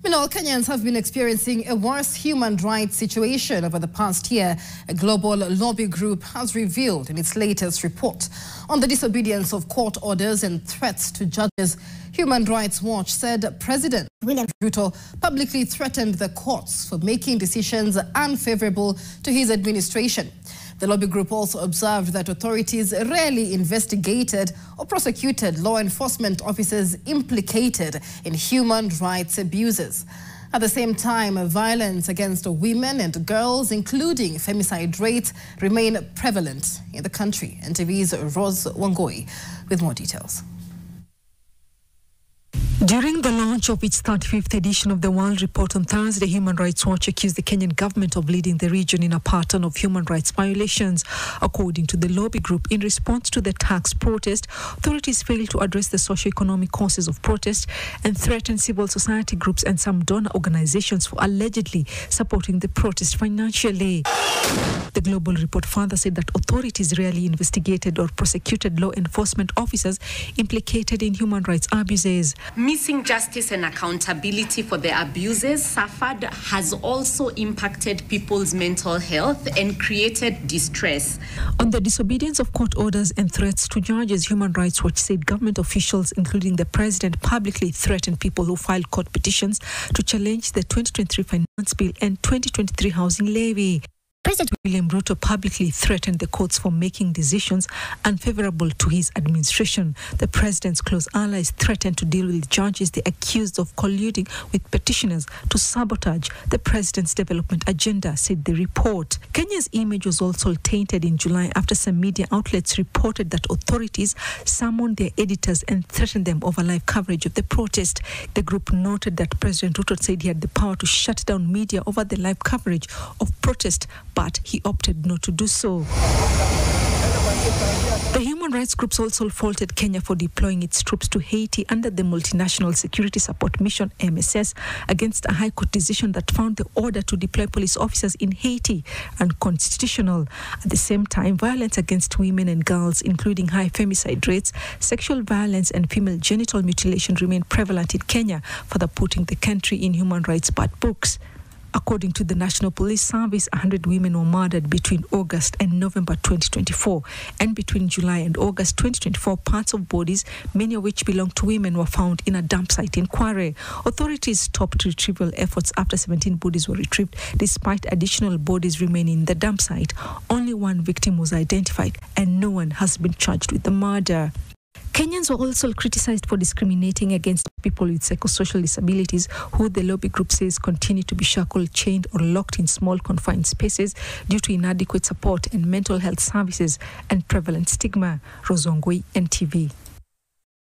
Meanwhile, Kenyans have been experiencing a worse human rights situation over the past year, a global lobby group has revealed in its latest report on the disobedience of court orders and threats to judges. Human Rights Watch said President William Ruto publicly threatened the courts for making decisions unfavorable to his administration. The lobby group also observed that authorities rarely investigated or prosecuted law enforcement officers implicated in human rights abuses. At the same time, violence against women and girls, including femicide rates, remain prevalent in the country. NTV's Rose Wangoi with more details. During the launch of its 35th edition of the World Report on Thursday, Human Rights Watch accused the Kenyan government of leading the region in a pattern of human rights violations. According to the lobby group, in response to the tax protest, authorities failed to address the socio-economic causes of protest and threatened civil society groups and some donor organizations for allegedly supporting the protest financially. The global report further said that authorities rarely investigated or prosecuted law enforcement officers implicated in human rights abuses. Missing justice and accountability for the abuses suffered has also impacted people's mental health and created distress. On the disobedience of court orders and threats to judges, Human Rights Watch said government officials, including the president, publicly threatened people who filed court petitions to challenge the 2023 finance bill and 2023 housing levy. President William Ruto publicly threatened the courts for making decisions unfavorable to his administration. The president's close allies threatened to deal with judges they accused of colluding with petitioners to sabotage the president's development agenda, said the report. Kenya's image was also tainted in July after some media outlets reported that authorities summoned their editors and threatened them over live coverage of the protest. The group noted that President Ruto said he had the power to shut down media over the live coverage of protest, but he opted not to do so. The human rights groups also faulted Kenya for deploying its troops to Haiti under the Multinational Security Support Mission (MSS) against a high court decision that found the order to deploy police officers in Haiti unconstitutional. At the same time, violence against women and girls, including high femicide rates, sexual violence and female genital mutilation remain prevalent in Kenya, further putting the country in human rights bad books. According to the National Police Service, 100 women were murdered between August and November 2024. And between July and August 2024, parts of bodies, many of which belong to women, were found in a dump site in Kware. Authorities stopped retrieval efforts after 17 bodies were retrieved, despite additional bodies remaining in the dump site. Only one victim was identified, and no one has been charged with the murder. Kenyans were also criticized for discriminating against people with psychosocial disabilities, who the lobby group says continue to be shackled, chained or locked in small confined spaces due to inadequate support and mental health services and prevalent stigma. Rozongwe, NTV.